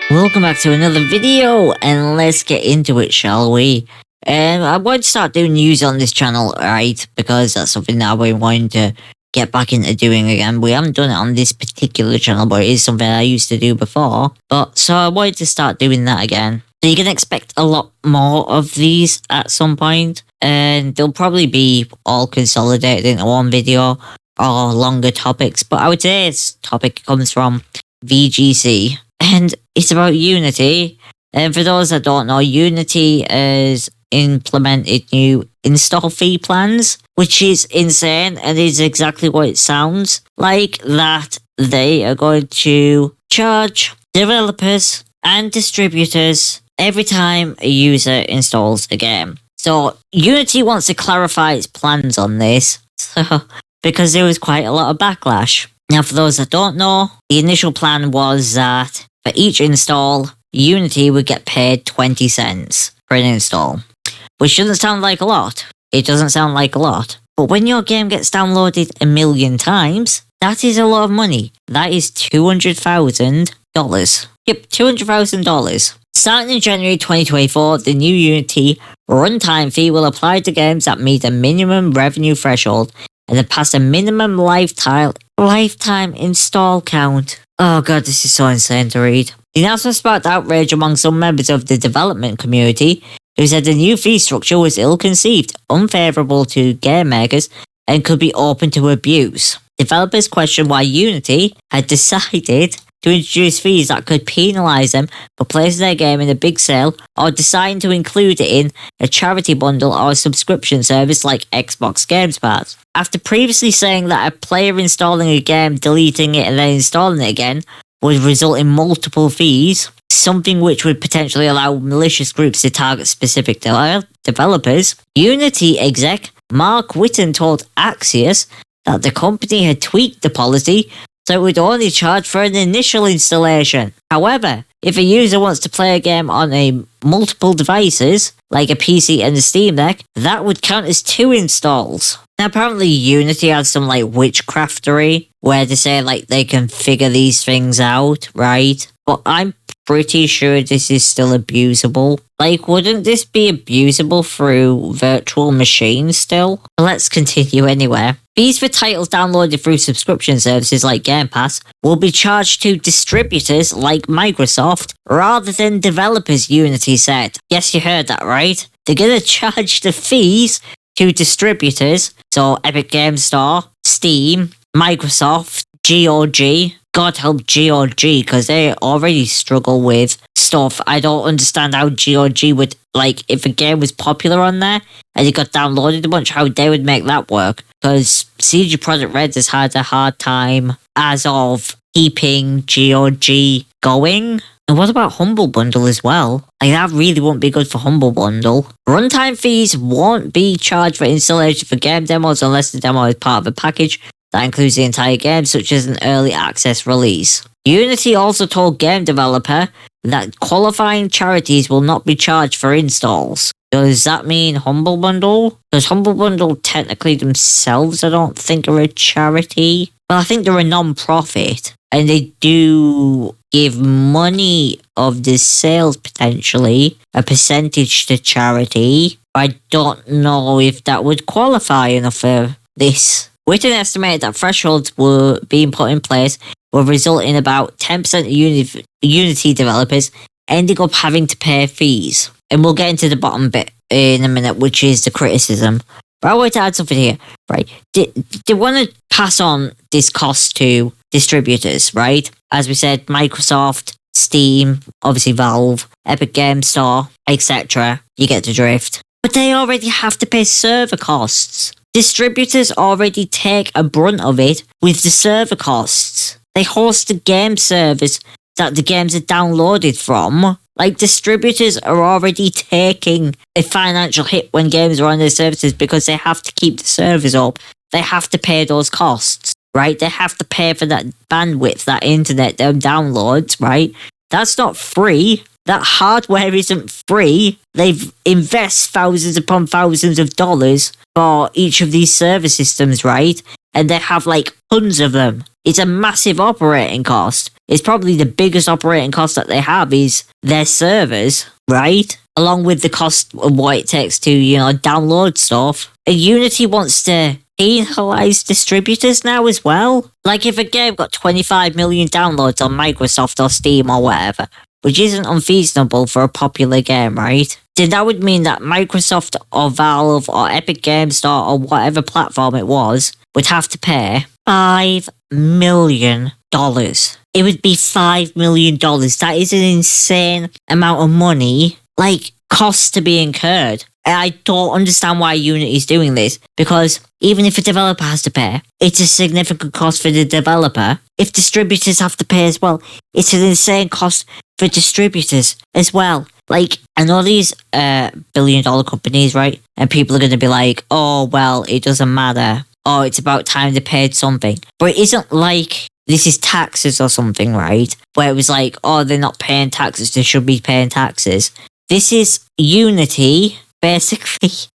Welcome back to another video, and let's get into it, shall we? I want to start doing news on this channel, right? Because that's something that I've been wanting to get back into doing again. We haven't done it on this particular channel, but it is something I used to do before. So I wanted to start doing that again. So you can expect a lot more of these at some point, and they'll probably be all consolidated into one video or longer topics. But I would say this topic comes from VGC. And it's about Unity. And for those that don't know, Unity has implemented new install fee plans, which is insane and is exactly what it sounds like, that they are going to charge developers and distributors every time a user installs a game. So Unity wants to clarify its plans on this, because there was quite a lot of backlash. Now, for those that don't know, the initial plan was that for each install, Unity would get paid 20 cents for an install, which doesn't sound like a lot. It doesn't sound like a lot. But when your game gets downloaded 1 million times, that is a lot of money. That is $200,000. Yep, $200,000. Starting in January 2024, the new Unity runtime fee will apply to games that meet a minimum revenue threshold and then pass a minimum lifetime install count. Oh god, this is so insane to read. The announcement sparked outrage among some members of the development community, who said the new fee structure was ill-conceived, unfavourable to game makers, and could be open to abuse. Developers questioned why Unity had decided to introduce fees that could penalise them for placing their game in a big sale or deciding to include it in a charity bundle or a subscription service like Xbox Games Pass. After previously saying that a player installing a game, deleting it and then installing it again would result in multiple fees, something which would potentially allow malicious groups to target specific developers, Unity exec Mark Whitten told Axios that the company had tweaked the policy so it would only charge for an initial installation. However, if a user wants to play a game on multiple devices, like a PC and a Steam Deck, that would count as 2 installs. Now, apparently Unity has some witchcraftery where they say they can figure these things out, right? But I'm pretty sure this is still abusable. Wouldn't this be abusable through virtual machines still? Let's continue anyway. Fees for titles downloaded through subscription services like Game Pass will be charged to distributors like Microsoft rather than developers, Unity said. Yes, you heard that right. They're gonna charge the fees to distributors, so Epic Games Store, Steam, Microsoft, GOG. God help GOG, because they already struggle with stuff. I don't understand how GOG would, if a game was popular on there and it got downloaded a bunch, how they would make that work. Because CG Projekt Red has had a hard time as of keeping GOG going. And what about Humble Bundle as well? That really won't be good for Humble Bundle. Runtime fees won't be charged for installation for game demos unless the demo is part of a package that includes the entire game, such as an early access release. Unity also told game developer that qualifying charities will not be charged for installs. Does that mean Humble Bundle? Because Humble Bundle technically themselves I don't think are a charity. Well, I think they're a non-profit. And they do give money of the sales, potentially, a percentage to charity. I don't know if that would qualify enough for this. Whitten estimated that thresholds were being put in place will result in about 10% of Unity developers ending up having to pay fees. And we'll get into the bottom bit in a minute, which is the criticism. But I want to add something here, right? They want to pass on this cost to distributors, right? As we said, Microsoft, Steam, obviously Valve, Epic Games Store, etc. You get the drift. But they already have to pay server costs. Distributors already take a brunt of it with the server costs. They host the game servers that the games are downloaded from. Distributors are already taking a financial hit when games are on their services because they have to keep the servers up. They have to pay those costs, right? They have to pay for that bandwidth, that internet, them downloads, right? That's not free. That hardware isn't free. They've invest thousands upon thousands of dollars for each of these server systems, right? And they have tons of them. It's a massive operating cost. It's probably the biggest operating cost that they have is their servers, right? Along with the cost of what it takes to, download stuff. And Unity wants to penalize distributors now as well. Like if a game got 25 million downloads on Microsoft or Steam or whatever, which isn't unreasonable for a popular game, right? Then that would mean that Microsoft or Valve or Epic Games Store or whatever platform it was would have to pay $5 million. It would be $5 million. That is an insane amount of money, like costs to be incurred. And I don't understand why Unity is doing this, because even if a developer has to pay, it's a significant cost for the developer. If distributors have to pay as well, it's an insane cost for distributors as well. Like, I know these billion-dollar companies, right? And people are going to be like, oh, well, it doesn't matter. Oh, it's about time they paid something. But it isn't like this is taxes or something, right? Where it was like, oh, they're not paying taxes, they should be paying taxes. This is Unity, basically.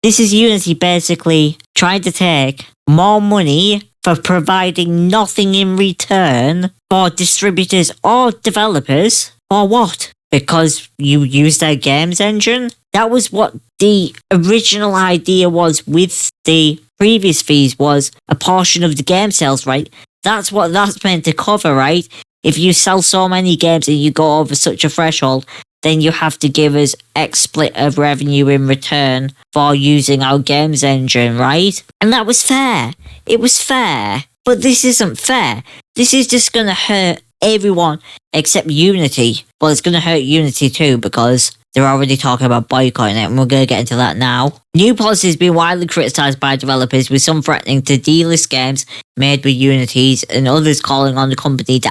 This is Unity basically trying to take more money for providing nothing in return for distributors or developers. For what? Because you use their games engine? That was what the original idea was with the previous fees, was a portion of the game sales, right? That's what that's meant to cover, right? If you sell so many games and you go over such a threshold, then you have to give us X split of revenue in return for using our games engine, right? And that was fair. It was fair. But this isn't fair. This is just going to hurt everyone except Unity. Well, it's going to hurt Unity too, because they're already talking about boycotting it, and we're going to get into that now. New policy has been widely criticised by developers, with some threatening to delist games made with Unities, and others calling on the company to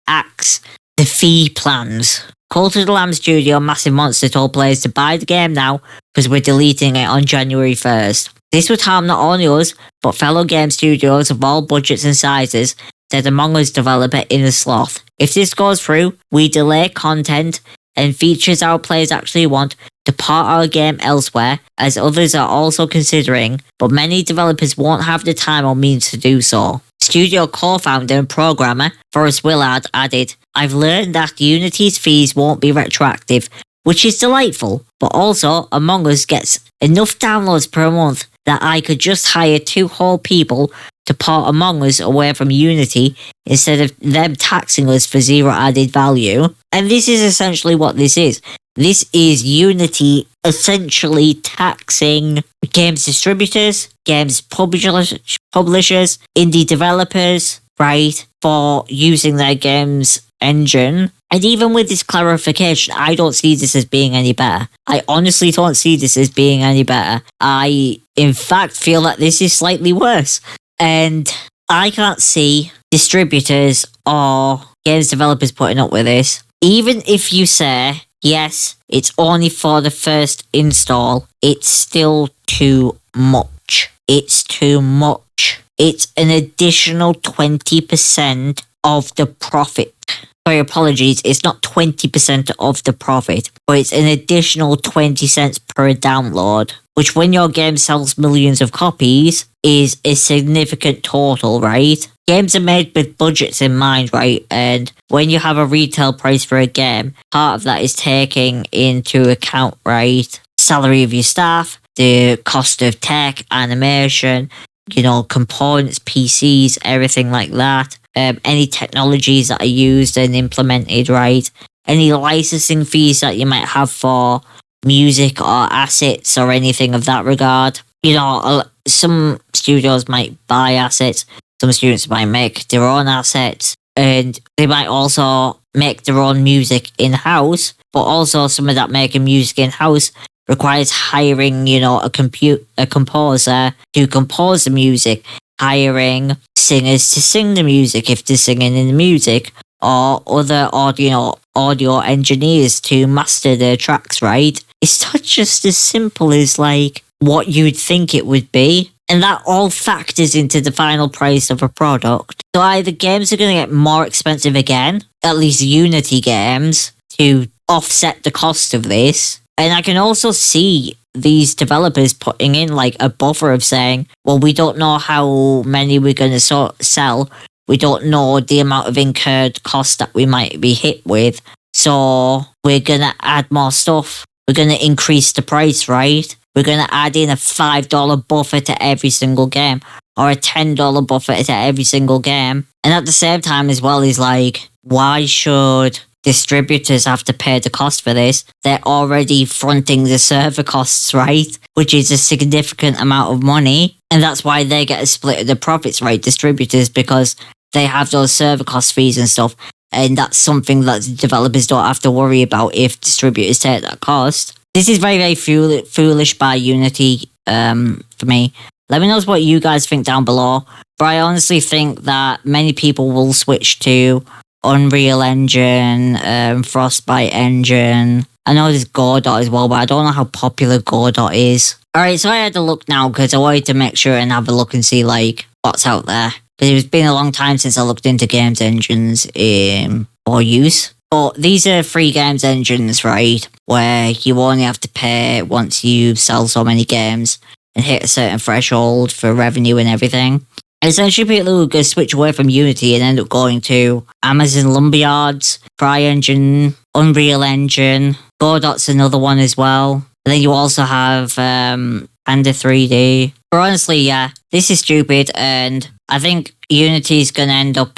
axe the fee plans. Cult of the Lamb Studio Massive Monster told players to buy the game now because we're deleting it on January 1st. This would harm not only us, but fellow game studios of all budgets and sizes, said Among Us developer Inner Sloth. If this goes through, we delay content and features our players actually want to port our game elsewhere, as others are also considering, but many developers won't have the time or means to do so. Studio co-founder and programmer Forrest Willard added, I've learned that Unity's fees won't be retroactive, which is delightful, but also Among Us gets enough downloads per month that I could just hire 2 whole people to port Among Us away from Unity instead of them taxing us for zero added value. And this is essentially what this is. This is Unity essentially taxing games distributors, games publishers, indie developers, right, for using their games engine. And even with this clarification, I don't see this as being any better. I honestly don't see this as being any better. I, in fact, feel that this is slightly worse. And I can't see distributors or games developers putting up with this. Even if you say, yes, it's only for the first install, it's still too much. It's too much. It's an additional 20% of the profit. Sorry, apologies, it's not 20% of the profit, but it's an additional 20 cents per download, which when your game sells millions of copies is a significant total, right? Games are made with budgets in mind, right? And when you have a retail price for a game, part of that is taking into account, right, salary of your staff, the cost of tech, animation, components, PCs, everything like that. Any technologies that are used and implemented, right? Any licensing fees that you might have for music or assets or anything of that regard. Some studios might buy assets, some students might make their own assets, and they might also make their own music in-house, but also some of that making music in-house requires hiring, a composer to compose the music, hiring singers to sing the music if they're singing in the music, or other audio engineers to master their tracks, right? It's not just as simple as like what you'd think it would be. And that all factors into the final price of a product. So either games are going to get more expensive again, at least Unity games, to offset the cost of this. And I can also see these developers putting in like a buffer of saying, well, we don't know how many we're going to sell. we don't know the amount of incurred costs that we might be hit with. So we're going to add more stuff. We're going to increase the price, right? We're going to add in a $5 buffer to every single game, or a $10 buffer to every single game. And at the same time as well is like, why should distributors have to pay the cost for this? They're already fronting the server costs, right? Which is a significant amount of money. And that's why they get a split of the profits, right? Distributors, because they have those server cost fees and stuff. And that's something that developers don't have to worry about if distributors take that cost. This is very, very foolish by Unity for me. Let me know what you guys think down below. But I honestly think that many people will switch to Unreal Engine, Frostbite Engine. I know there's Godot as well, but I don't know how popular Godot is. Alright, so I had to look now because I wanted to make sure and have a look and see like what's out there. Because it's been a long time since I looked into games engines for use. But these are free games engines, right? Where you only have to pay once you sell so many games and hit a certain threshold for revenue and everything. Essentially, people will go switch away from Unity and end up going to Amazon Lumberyards, CryEngine, Unreal Engine, Godot's another one as well. And then you also have Panda 3D. But honestly, yeah, this is stupid, and I think Unity's going to end up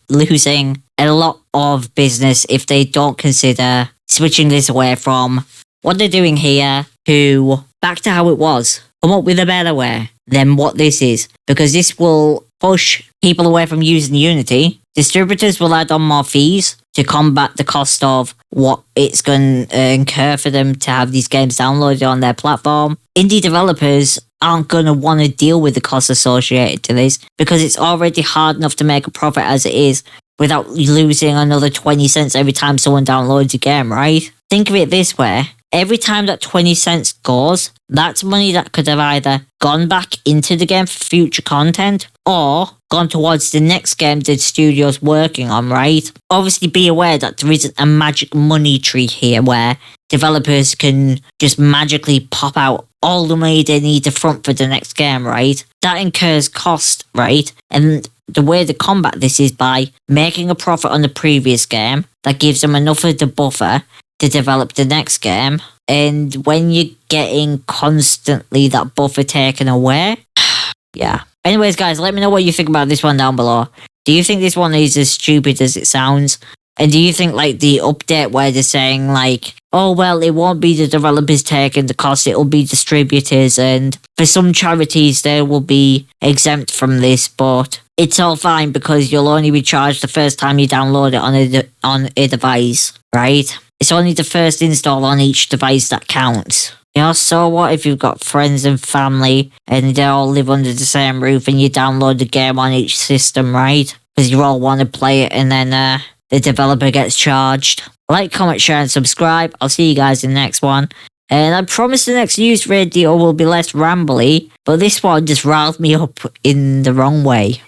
losing a lot of business if they don't consider switching this away from what they're doing here to back to how it was. Come up with a better way than what this is, because this will push people away from using Unity. Distributors will add on more fees to combat the cost of what it's going to incur for them to have these games downloaded on their platform. Indie developers aren't going to want to deal with the costs associated to this because it's already hard enough to make a profit as it is without losing another 20 cents every time someone downloads a game, right? Think of it this way. Every time that 20 cents goes, that's money that could have either gone back into the game for future content or gone towards the next game the studio's working on, right? Obviously be aware that there isn't a magic money tree here where developers can just magically pop out all the money they need to front for the next game, right? That incurs cost, right? And the way to combat this is by making a profit on the previous game that gives them enough of the buffer to develop the next game. And when you're getting constantly that buffer taken away, yeah. Anyways, guys, let me know what you think about this one down below. Do you think this one is as stupid as it sounds? And do you think, like, the update where they're saying, like, oh, well, it won't be the developers taking the cost, it'll be distributors, and for some charities, they will be exempt from this, but it's all fine because you'll only be charged the first time you download it on a device, right? It's only the first install on each device that counts. You know, so what if you've got friends and family and they all live under the same roof and you download the game on each system, right? Because you all want to play it and then the developer gets charged. Like, comment, share and subscribe. I'll see you guys in the next one. And I promise the next news video will be less rambly, but this one just riled me up in the wrong way.